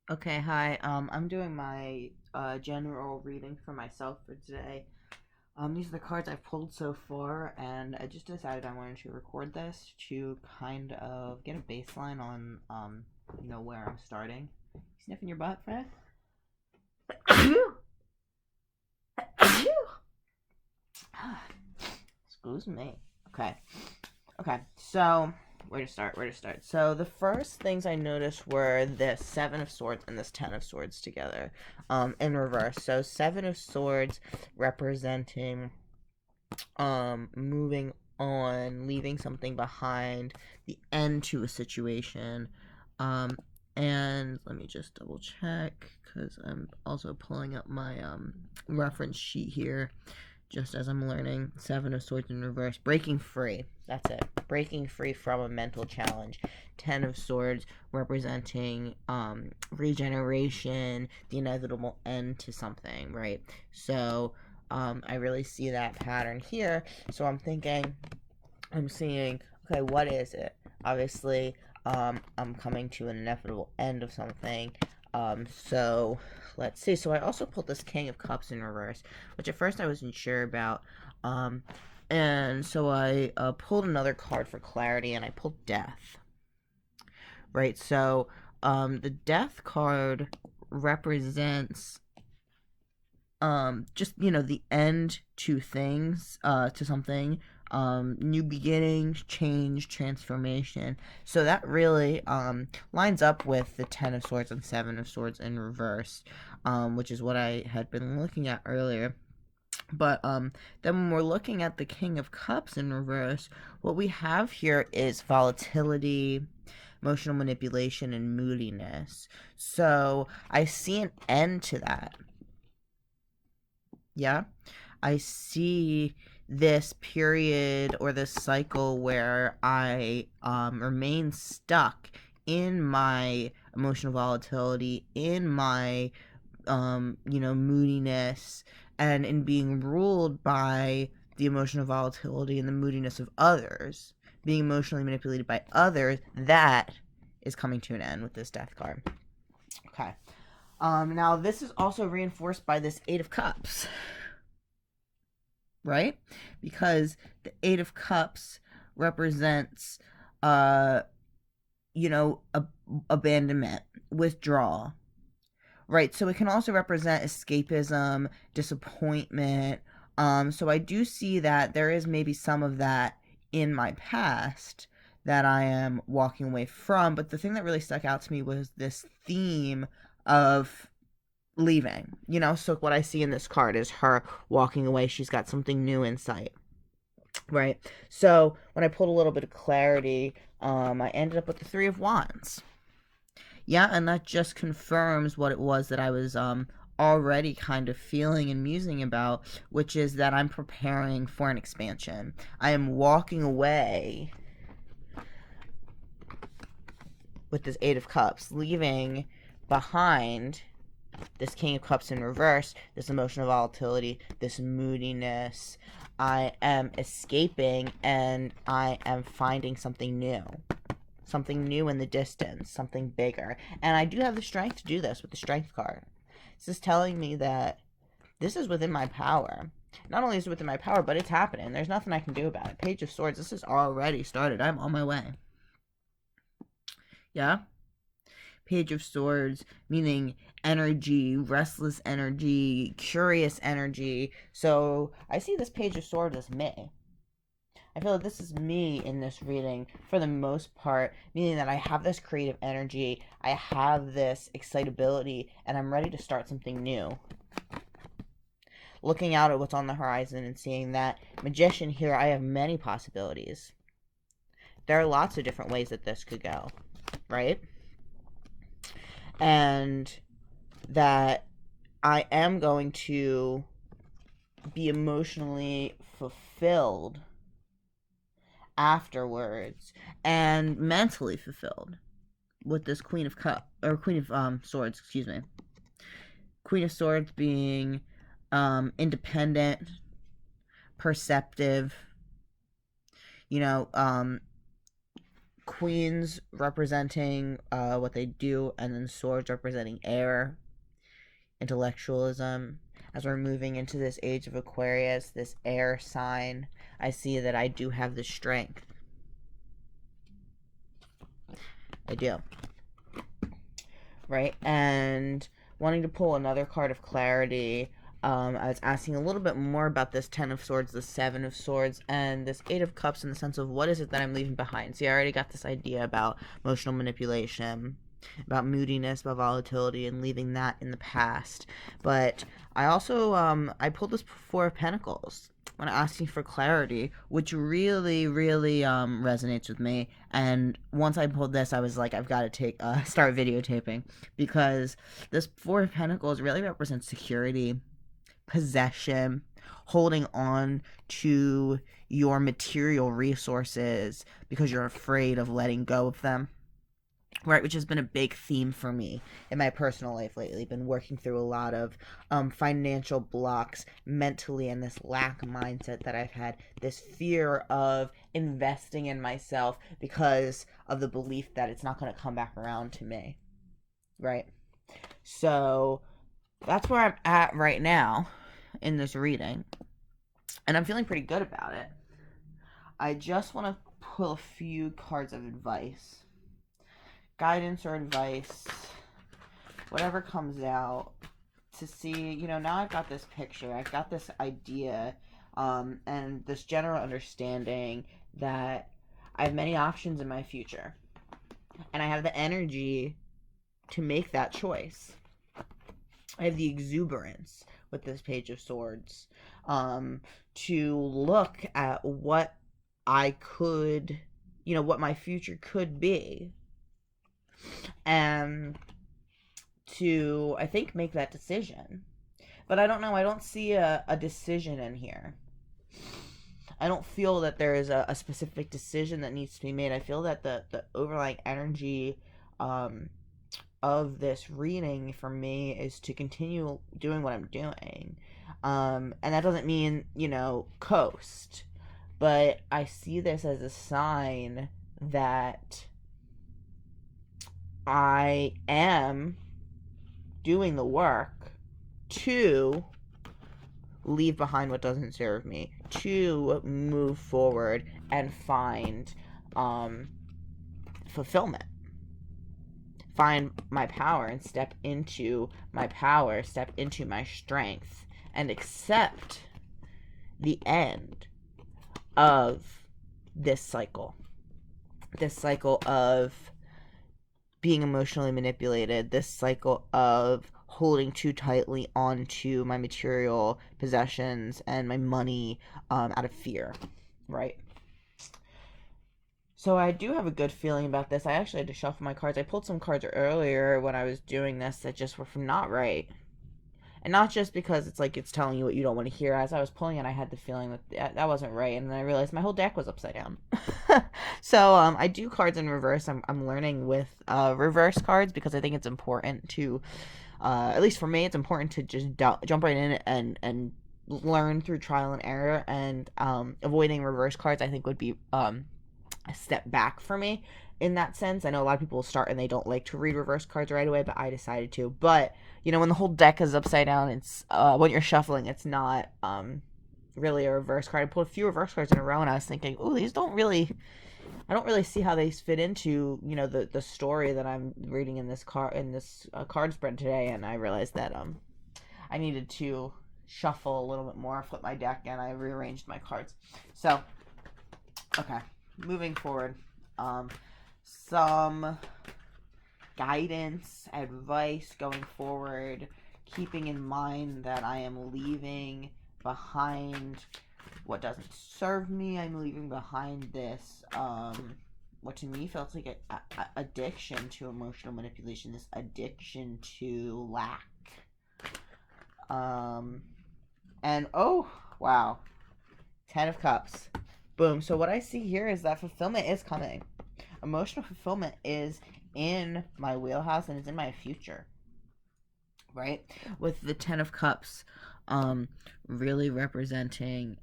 Okay, hi. I'm doing my general reading for myself for today. These are the cards I've pulled so far, and I just decided I wanted to record this to kind of get a baseline on where I'm starting. You sniffing your butt, Fred? Excuse me. Okay. Okay, so where to start? Where to start? So the first things I noticed were this Seven of Swords and this Ten of Swords together, in reverse. So Seven of Swords representing moving on, leaving something behind, the end to a situation. Um, and let me just double check because I'm also pulling up my reference sheet here just as I'm learning. Seven of Swords in reverse. Breaking free. That's it. Breaking free from a mental challenge. Ten of Swords representing regeneration, the inevitable end to something, right? So I really see that pattern here. So I'm seeing, okay, what is it? Obviously, I'm coming to an inevitable end of something. So let's see. So I also pulled this King of Cups in reverse, which at first I wasn't sure about. Um, and so I pulled another card for clarity, and I pulled Death. Right. So the Death card represents just the end to things, to something, new beginnings, change, transformation. So that really lines up with the Ten of Swords and Seven of Swords in reverse, which is what I had been looking at earlier. But then when we're looking at the King of Cups in reverse, what we have here is volatility, emotional manipulation, and moodiness. So I see an end to that. Yeah. I see this period or this cycle where I remain stuck in my emotional volatility, in my moodiness, and in being ruled by the emotional volatility and the moodiness of others, being emotionally manipulated by others. That is coming to an end with this Death card. Okay. Now this is also reinforced by this Eight of Cups, right? Because the Eight of Cups represents, uh, abandonment, withdrawal, right? So it can also represent escapism, disappointment. So I do see that there is maybe some of that in my past that I am walking away from. But the thing that really stuck out to me was this theme of leaving, so what I see in this card is her walking away. She's got something new in sight, right? So when I pulled a little bit of clarity, I ended up with the Three of Wands. Yeah, and that just confirms what it was that I was already kind of feeling and musing about, which is that I'm preparing for an expansion. I am walking away with this Eight of Cups, leaving behind this King of Cups in reverse, this emotional volatility, this moodiness. I am escaping and I am finding something new. Something new in the distance, something bigger. And I do have the strength to do this with the Strength card. This is telling me that this is within my power. Not only is it within my power, but it's happening. There's nothing I can do about it. Page of Swords, this has already started. I'm on my way. Yeah? Page of Swords, meaning energy, restless energy, curious energy. So I see this Page of Swords as me. I feel like this is me in this reading for the most part, meaning that I have this creative energy, I have this excitability, and I'm ready to start something new. Looking out at what's on the horizon and seeing that Magician here, I have many possibilities. There are lots of different ways that this could go, right? And that I am going to be emotionally fulfilled afterwards and mentally fulfilled with this Queen of Swords, excuse me. Queen of Swords being independent, perceptive, you know, Queens representing what they do, and then swords representing air, intellectualism. As we're moving into this age of Aquarius, this air sign, I see that I do have the strength. I do. Right? And wanting to pull another card of clarity, I was asking a little bit more about this Ten of Swords, the Seven of Swords, and this Eight of Cups in the sense of what is it that I'm leaving behind. See, I already got this idea about emotional manipulation, about moodiness, about volatility, and leaving that in the past. But I also, I pulled this Four of Pentacles when asking for clarity, which really, really resonates with me. And once I pulled this, I was like, I've got to start videotaping, because this Four of Pentacles really represents security, possession, holding on to your material resources because you're afraid of letting go of them. Right, which has been a big theme for me in my personal life lately. Been working through a lot of financial blocks mentally, and this lack mindset that I've had, this fear of investing in myself because of the belief that it's not going to come back around to me. Right? So that's where I'm at right now in this reading, and I'm feeling pretty good about it. I just want to pull a few cards of advice. Guidance or advice, whatever comes out, to see, now I've got this picture, I've got this idea, and this general understanding that I have many options in my future, and I have the energy to make that choice. I have the exuberance with this Page of Swords, to look at what I could, what my future could be, and to, I think, make that decision. But I don't know, I don't see a decision in here. I don't feel that there is a specific decision that needs to be made. I feel that the overlying energy of this reading for me is to continue doing what I'm doing. And that doesn't mean, coast. But I see this as a sign that I am doing the work to leave behind what doesn't serve me, to move forward and find fulfillment, find my power and step into my power, step into my strength, and accept the end of this cycle of being emotionally manipulated, this cycle of holding too tightly onto my material possessions and my money out of fear, right? So I do have a good feeling about this. I actually had to shuffle my cards. I pulled some cards earlier when I was doing this that just were not right. And not just because it's like it's telling you what you don't want to hear. As I was pulling it, I had the feeling that that wasn't right, and then I realized my whole deck was upside down. So I do cards in reverse. I'm learning with reverse cards because I think it's important to, at least for me, it's important to just jump right in and learn through trial and error. And avoiding reverse cards, I think, would be a step back for me in that sense. I know a lot of people start and they don't like to read reverse cards right away, but I decided to. But when the whole deck is upside down, it's when you're shuffling, it's not really a reverse card. I pulled a few reverse cards in a row, and I was thinking, oh, these don't really, I don't really see how they fit into the story that I'm reading in this card spread today. And I realized that I needed to shuffle a little bit more, flip my deck, and I rearranged my cards. So okay, moving forward, some guidance, advice going forward, keeping in mind that I am leaving behind what doesn't serve me. I'm leaving behind this, what to me feels like a addiction to emotional manipulation, this addiction to lack. And oh, wow, 10 of Cups. Boom. So what I see here is that fulfillment is coming. Emotional fulfillment is in my wheelhouse and it's in my future, right? With the 10 of Cups really representing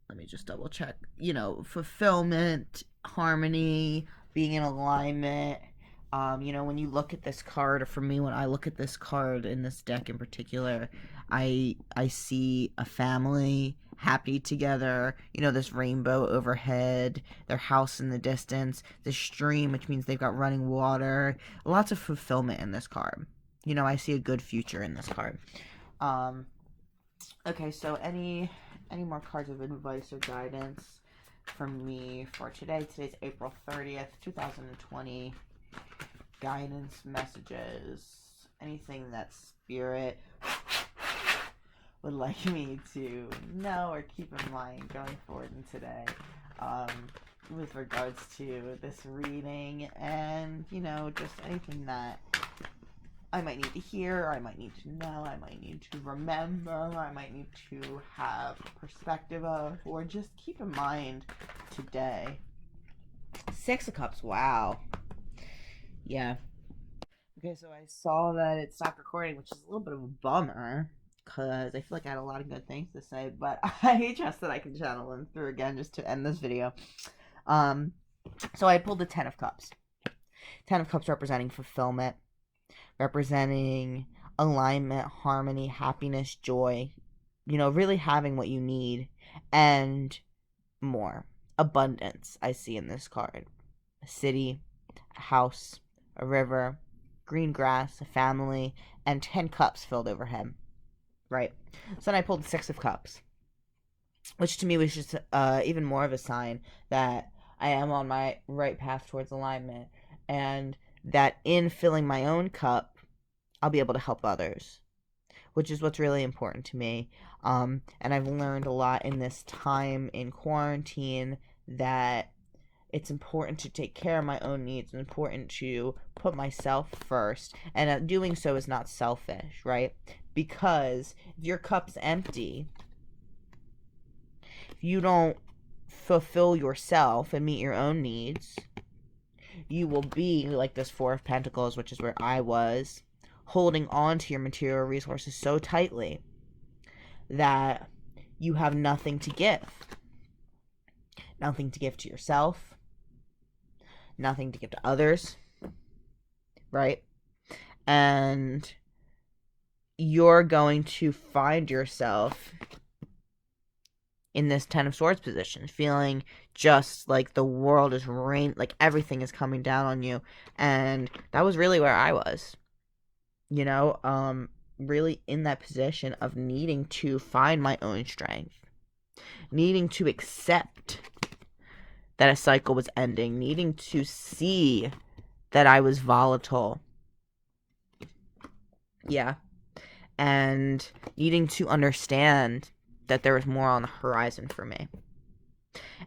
let me just double check, fulfillment, harmony, being in alignment. When you look at this card, or for me, when I look at this card in this deck in particular, I see a family happy together, this rainbow overhead, their house in the distance, the stream, which means they've got running water, lots of fulfillment in this card. I see a good future in this card. Okay, so any more cards of advice or guidance from me for today? Today's April 30th, 2020. Guidance, messages, anything that Spirit would like me to know or keep in mind going forward in today, with regards to this reading, and just anything that I might need to hear, or I might need to know, I might need to remember, I might need to have perspective of, or just keep in mind today. 6 of Cups, wow. Yeah. Okay, so I saw that it stopped recording, which is a little bit of a bummer, because I feel like I had a lot of good things to say, but I trust that I can channel them through again just to end this video. So I pulled the 10 of Cups. 10 of Cups representing fulfillment, representing alignment, harmony, happiness, joy, really having what you need, and more. Abundance, I see in this card. A city, a house, a river, green grass, a family, and 10 cups filled over him. Right? So then I pulled the 6 of Cups, which to me was just even more of a sign that I am on my right path towards alignment, and that in filling my own cup, I'll be able to help others, which is what's really important to me. And I've learned a lot in this time in quarantine that it's important to take care of my own needs. It's important to put myself first. And doing so is not selfish, right? Because if your cup's empty, if you don't fulfill yourself and meet your own needs, you will be like this 4 of Pentacles, which is where I was, holding on to your material resources so tightly that you have nothing to give. Nothing to give to yourself. Nothing to give to others. Right? And you're going to find yourself in this 10 of Swords position, feeling just like the world is like everything is coming down on you. And that was really where I was. Really in that position of needing to find my own strength, needing to accept that a cycle was ending, needing to see that I was volatile. Yeah. And needing to understand that there was more on the horizon for me.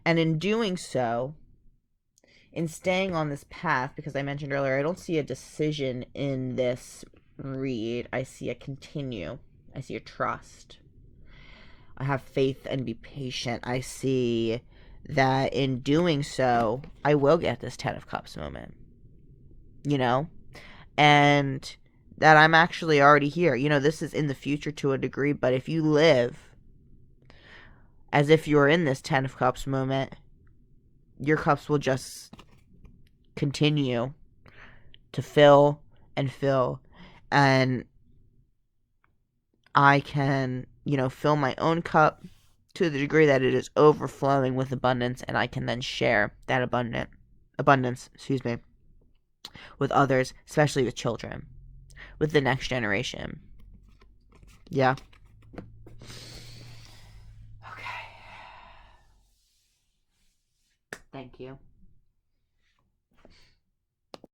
And in doing so, in staying on this path, because I mentioned earlier, I don't see a decision in this read. I see a continue. I see a trust. I have faith and be patient. I see that in doing so, I will get this 10 of Cups moment. And that I'm actually already here. This is in the future to a degree, but if you live as if you're in this 10 of Cups moment, your cups will just continue to fill and fill. And I can, fill my own cup to the degree that it is overflowing with abundance, and I can then share that abundance, with others, especially with children, with the next generation. Yeah. Okay. Thank you.